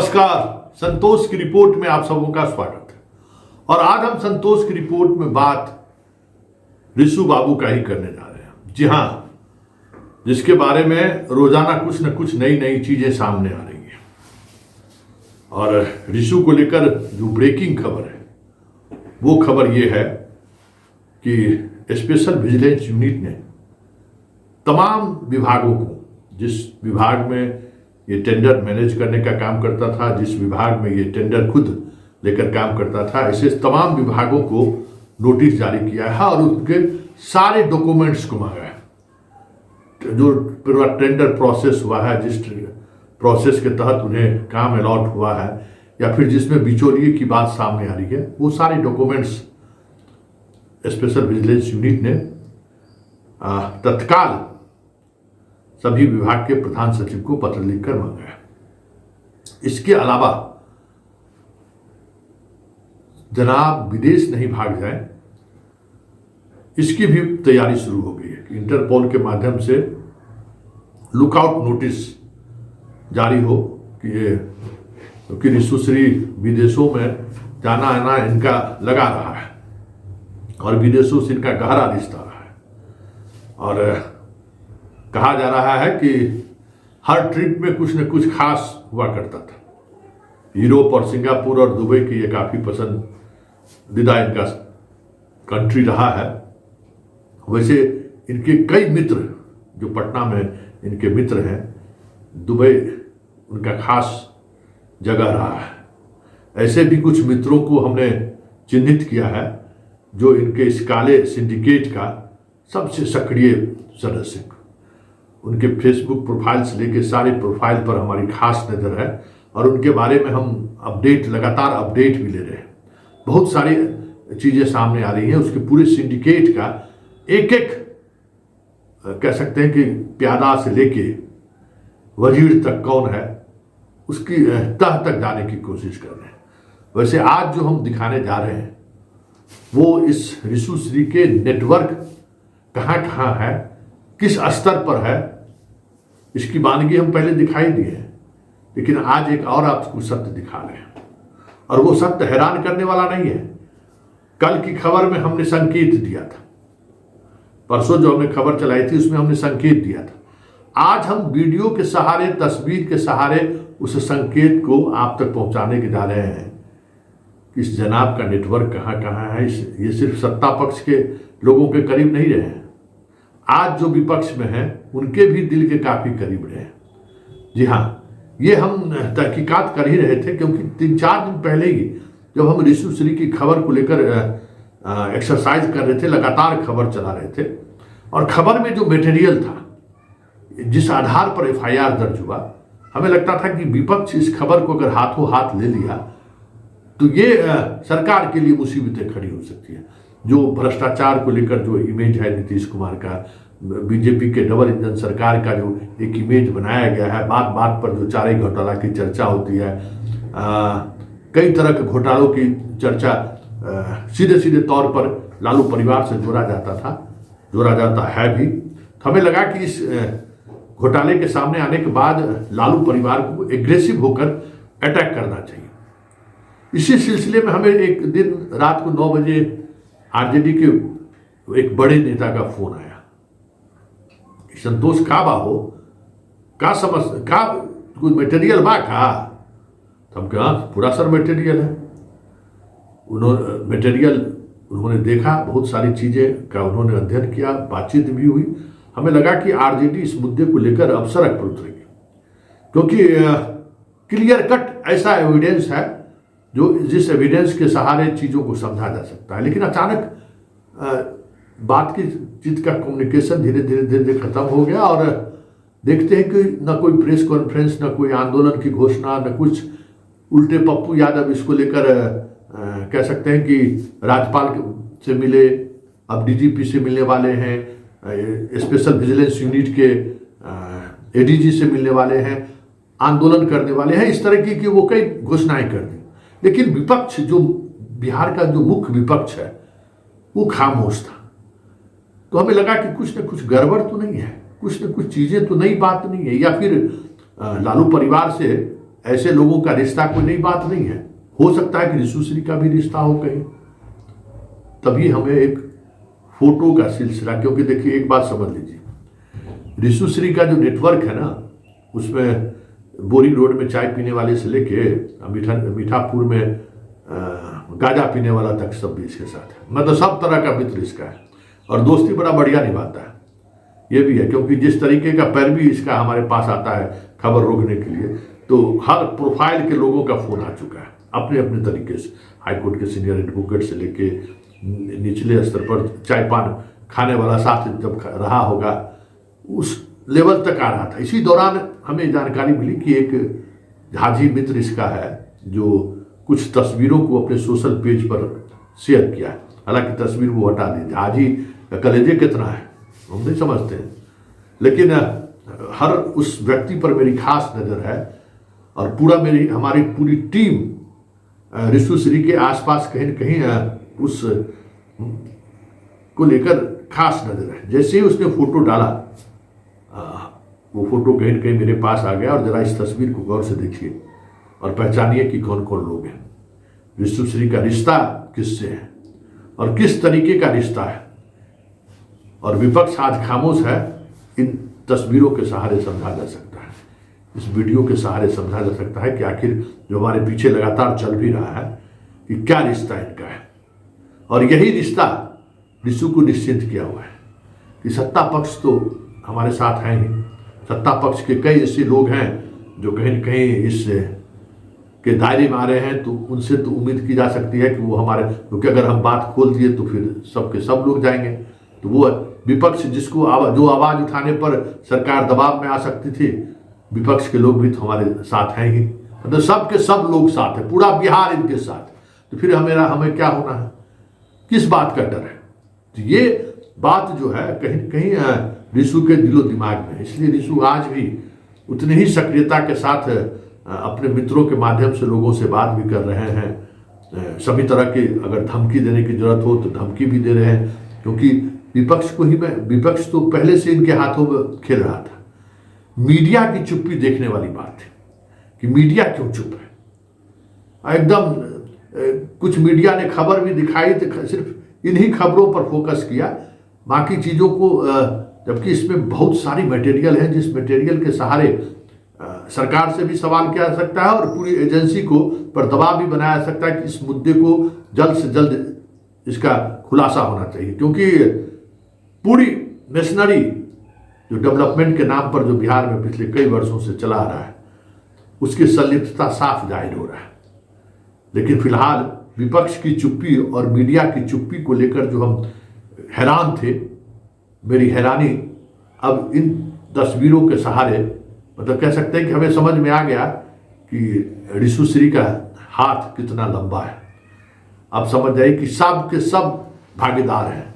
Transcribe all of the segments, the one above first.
नमस्कार, संतोष की रिपोर्ट में आप सबों का स्वागत है। और आज हम संतोष की रिपोर्ट में बात ऋषु बाबू का ही करने जा रहे हैं। जी हां, जिसके बारे में रोजाना कुछ न कुछ नई नई चीजें सामने आ रही हैं। और ऋषु को लेकर जो ब्रेकिंग खबर है वो खबर ये है कि स्पेशल विजिलेंस यूनिट ने तमाम विभागों को, जिस विभाग में ये टेंडर मैनेज करने का काम करता था, जिस विभाग में ये टेंडर खुद लेकर काम करता था, ऐसे तमाम विभागों को नोटिस जारी किया है और उनके सारे डॉक्यूमेंट्स को मांगा है। जो पूरा टेंडर प्रोसेस हुआ है, जिस प्रोसेस के तहत उन्हें काम अलॉट हुआ है या फिर जिसमें बिचौलिए की बात सामने आ रही है, वो सारे डॉक्यूमेंट्स स्पेशल विजिलेंस यूनिट ने तत्काल सभी विभाग के प्रधान सचिव को पत्र लिखकर मांगा है। इसके अलावा जनाब विदेश नहीं भाग जाए, इसकी भी तैयारी शुरू हो गई है कि इंटरपोल के माध्यम से लुकआउट नोटिस जारी हो कि ये क्योंकि ऋषुश्री विदेशों में जाना आना इनका लगा रहा है और विदेशों से इनका गहरा रिश्ता रहा है। और कहा जा रहा है कि हर ट्रिप में कुछ न कुछ खास हुआ करता था। यूरोप और सिंगापुर और दुबई की ये काफ़ी पसंदीदा इनका कंट्री रहा है। वैसे इनके कई मित्र जो पटना में इनके मित्र हैं, दुबई उनका खास जगह रहा है। ऐसे भी कुछ मित्रों को हमने चिन्हित किया है जो इनके इस काले सिंडिकेट का सबसे सक्रिय सदस्य। उनके फेसबुक प्रोफाइल से लेकर सारे प्रोफाइल पर हमारी खास नज़र है और उनके बारे में हम लगातार अपडेट भी ले रहे हैं। बहुत सारी चीज़ें सामने आ रही हैं। उसके पूरे सिंडिकेट का एक एक कह सकते हैं कि प्यादा से लेके वजीर तक कौन है उसकी तह तक जाने की कोशिश कर रहे हैं। वैसे आज जो हम दिखाने जा रहे हैं वो इस ऋषुश्री के नेटवर्क कहाँ कहाँ है, किस स्तर पर है, इसकी वानगी हम पहले दिखाई दिए हैं, लेकिन आज एक और आपको सत्य दिखा रहे हैं। और वो सत्य हैरान करने वाला नहीं है। कल की खबर में हमने संकेत दिया था, परसों जो हमने खबर चलाई थी उसमें हमने संकेत दिया था। आज हम वीडियो के सहारे, तस्वीर के सहारे उस संकेत को आप तक पहुंचाने के जा रहे हैं कि इस जनाब का नेटवर्क कहाँ कहाँ है। ये सिर्फ सत्ता पक्ष के लोगों के करीब नहीं रहे हैं, आज जो विपक्ष में हैं उनके भी दिल के काफी करीब रहे हैं। जी हाँ, ये हम तहकीकात कर ही रहे थे क्योंकि 3-4 दिन पहले ही जब हम ऋषुश्री की खबर को लेकर एक्सरसाइज कर रहे थे, लगातार खबर चला रहे थे और खबर में जो मटेरियल था, जिस आधार पर FIR दर्ज हुआ, हमें लगता था कि विपक्ष इस खबर को अगर हाथों हाथ ले लिया तो ये सरकार के लिए मुसीबतें खड़ी हो सकती है। जो भ्रष्टाचार को लेकर जो इमेज है नीतीश कुमार का, बीजेपी के डबल इंजन सरकार का जो एक इमेज बनाया गया है, बात बात पर जो चारे घोटाला की चर्चा होती है, कई तरह के घोटालों की चर्चा सीधे सीधे तौर पर लालू परिवार से जोड़ा जाता है भी। तो हमें लगा कि इस घोटाले के सामने आने के बाद लालू परिवार को एग्रेसिव होकर अटैक करना चाहिए। इसी सिलसिले में हमें एक दिन रात को 9 बजे आरजेडी के एक बड़े नेता का फोन आया, संतोष का बाहो का समझ का कोई मटेरियल बा का। तब क्या पूरा सर मटेरियल है। उन्होंने देखा, बहुत सारी चीजें का उन्होंने अध्ययन किया, बातचीत भी हुई। हमें लगा कि आरजेडी इस मुद्दे को लेकर अब सड़क पर उतरेगी क्योंकि क्लियर कट ऐसा एविडेंस है जो जिस एविडेंस के सहारे चीज़ों को समझा जा सकता है। लेकिन अचानक बात की चीज का कम्युनिकेशन धीरे धीरे खत्म हो गया और देखते हैं कि न कोई प्रेस कॉन्फ्रेंस, न कोई आंदोलन की घोषणा, न कुछ। उल्टे पप्पू यादव इसको लेकर कह सकते हैं कि राज्यपाल से मिले, अब डीजीपी से मिलने वाले हैं, स्पेशल विजिलेंस यूनिट के एडीजी से मिलने वाले हैं, आंदोलन करने वाले हैं, इस तरह की वो कई घोषणाएं कर दी। लेकिन विपक्ष, जो बिहार का जो मुख्य विपक्ष है, वो खामोश था। तो हमें लगा कि कुछ न कुछ गड़बड़ तो नहीं है, कुछ न कुछ चीजें तो नई बात नहीं है, या फिर लालू परिवार से ऐसे लोगों का रिश्ता कोई नई बात नहीं है। हो सकता है कि ऋषुश्री का भी रिश्ता हो कहीं, तभी हमें एक फोटो का सिलसिला, क्योंकि देखिए एक बात समझ लीजिए, ऋषुश्री का जो नेटवर्क है ना, उसमें बोरिंग रोड में चाय पीने वाले से लेके मीठापुर में गांजा पीने वाला तक सब भी इसके साथ है। मतलब सब तरह का मित्र इसका है और दोस्ती बड़ा बढ़िया निभाता है। ये भी है, क्योंकि जिस तरीके का पैरवी इसका हमारे पास आता है खबर रोकने के लिए, तो हर प्रोफाइल के लोगों का फोन आ चुका है अपने अपने तरीके से, हाईकोर्ट के सीनियर एडवोकेट से लेके निचले स्तर पर चाय पान खाने वाला साथ जब रहा होगा उस लेवल तक आ रहा था। इसी दौरान हमें जानकारी मिली कि एक झाजी मित्र इसका है जो कुछ तस्वीरों को अपने सोशल पेज पर शेयर किया है। हालांकि तस्वीर वो हटा दी, झाजी कलेजे कितना है हम नहीं समझते हैं, लेकिन हर उस व्यक्ति पर मेरी खास नज़र है और हमारी पूरी टीम ऋषुश्री के आसपास कहीं न कहीं उस को लेकर खास नज़र है। जैसे ही उसने फोटो डाला, वो फोटो कहीं न कहीं मेरे पास आ गया और जरा इस तस्वीर को गौर से देखिए और पहचानिए कि कौन कौन लोग हैं। ऋषुश्री का रिश्ता किससे है और किस तरीके का रिश्ता है, और विपक्ष आज खामोश है। इन तस्वीरों के सहारे समझा जा सकता है, इस वीडियो के सहारे समझा जा सकता है कि आखिर जो हमारे पीछे लगातार चल भी रहा है कि क्या रिश्ता इनका है। और यही रिश्ता ऋषु को निश्चिंत किया हुआ है कि सत्ता पक्ष तो हमारे साथ हैं ही, सत्ता पक्ष के कई ऐसे लोग हैं जो कहीं न कहीं इस के दायरे में आ रहे हैं, तो उनसे तो उम्मीद की जा सकती है कि वो हमारे, क्योंकि अगर हम बात खोल दिए तो फिर सबके सब लोग जाएंगे। तो वो विपक्ष जिसको जो आवाज़ उठाने पर सरकार दबाव में आ सकती थी, विपक्ष के लोग भी तो हमारे साथ हैं ही, मतलब सबके सब लोग साथ हैं, पूरा बिहार इनके साथ। तो फिर हमें क्या होना है, किस बात का डर है? तो ये बात जो है कहीं कहीं ऋषु के दिलो दिमाग में है। इसलिए ऋषु आज भी उतनी ही सक्रियता के साथ अपने मित्रों के माध्यम से लोगों से बात भी कर रहे हैं। सभी तरह की अगर धमकी देने की जरूरत हो तो धमकी भी दे रहे हैं, क्योंकि विपक्ष तो पहले से इनके हाथों में खेल रहा था। मीडिया की चुप्पी देखने वाली बात है कि मीडिया क्यों चुप है। एकदम कुछ मीडिया ने खबर भी दिखाई तो सिर्फ इन्हीं खबरों पर फोकस किया, बाकी चीज़ों को, जबकि इसमें बहुत सारी मटेरियल है जिस मटेरियल के सहारे सरकार से भी सवाल किया जा सकता है और पूरी एजेंसी को पर दबाव भी बनाया जा सकता है कि इस मुद्दे को जल्द से जल्द इसका खुलासा होना चाहिए। क्योंकि पूरी मशीनरी जो डेवलपमेंट के नाम पर जो बिहार में पिछले कई वर्षों से चला आ रहा है, उसकी संलिप्तता साफ जाहिर हो रहा है। लेकिन फिलहाल विपक्ष की चुप्पी और मीडिया की चुप्पी को लेकर जो हम हैरान थे, मेरी हैरानी अब इन तस्वीरों के सहारे, मतलब कह सकते हैं कि हमें समझ में आ गया कि ऋषुश्री का हाथ कितना लंबा है। अब समझ जाइए कि सब के सब भागीदार हैं।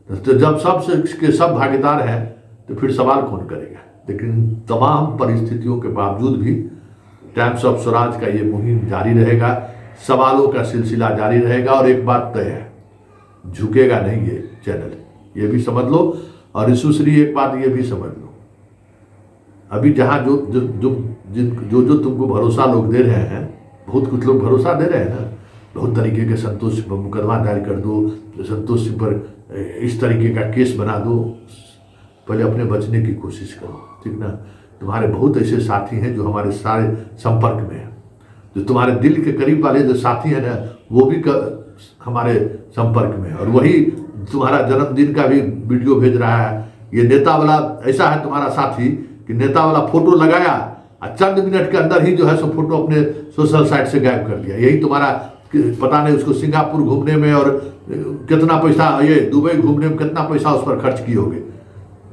तो जब सब के सब भागीदार हैं तो फिर सवाल कौन करेगा। लेकिन तमाम परिस्थितियों के बावजूद भी टाइम्स ऑफ स्वराज का ये मुहिम जारी रहेगा, सवालों का सिलसिला जारी रहेगा और एक बात तय है, झुकेगा नहीं ये चैनल, ये भी समझ लो। और ऋषुश्री एक बात ये भी समझ लो, अभी जहाँ जो तुमको भरोसा लोग दे रहे हैं, बहुत कुछ लोग भरोसा दे रहे हैं ना, बहुत तरीके के संतोष पर मुकदमा दायर कर दो, संतोष पर इस तरीके का केस बना दो, पहले अपने बचने की कोशिश करो, ठीक ना। तुम्हारे बहुत ऐसे साथी हैं जो हमारे सारे संपर्क में हैं, जो तुम्हारे दिल के करीब वाले जो साथी हैं ना, वो भी हमारे संपर्क में है, और वही तुम्हारा जन्मदिन का भी वीडियो भेज रहा है। ये नेता वाला ऐसा है तुम्हारा साथी कि नेता वाला फोटो लगाया और चंद मिनट के अंदर ही जो है सो फोटो अपने सोशल साइट से गायब कर दिया। यही तुम्हारा, पता नहीं उसको सिंगापुर घूमने में और कितना पैसा, ये दुबई घूमने में कितना पैसा उस पर खर्च किए होगे।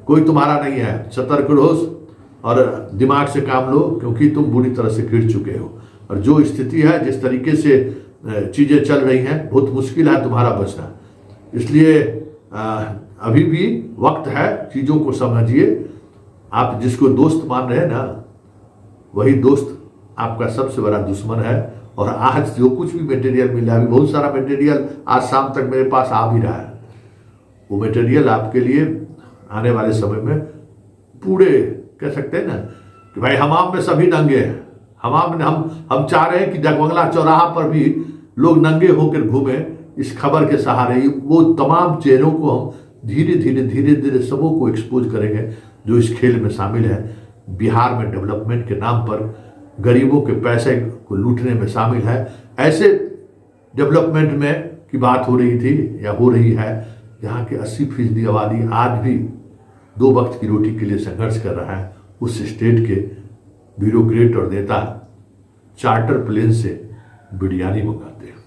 कोई तुम्हारा नहीं है। सतर्क रहो और दिमाग से काम लो, क्योंकि तुम बुरी तरह से गिर चुके हो। और जो स्थिति है, जिस तरीके से चीज़ें चल रही हैं, बहुत मुश्किल है तुम्हारा बचना। इसलिए अभी भी वक्त है, चीज़ों को समझिए। आप जिसको दोस्त मान रहे हैं ना, वही दोस्त आपका सबसे बड़ा दुश्मन है। और आज जो कुछ भी मटेरियल मिला, अभी बहुत सारा मटेरियल आज शाम तक मेरे पास आ भी रहा है, वो मटेरियल आपके लिए आने वाले समय में पूरे, कह सकते हैं ना कि भाई हमाम में सभी नंगे हैं, हम चाह रहे हैं कि जगमंगला चौराहा पर भी लोग नंगे होकर घूमे इस खबर के सहारे। वो तमाम चेहरों को हम धीरे धीरे सबों को एक्सपोज करेंगे जो इस खेल में शामिल है, बिहार में डेवलपमेंट के नाम पर गरीबों के पैसे को लूटने में शामिल है। ऐसे डेवलपमेंट में की बात हो रही थी या हो रही है जहाँ की 80% आबादी आज भी 2 वक्त की रोटी के लिए संघर्ष कर रहा है। उस स्टेट के ब्यूरोक्रेट और नेता चार्टर प्लेन से बिरयानी मंगाते हैं।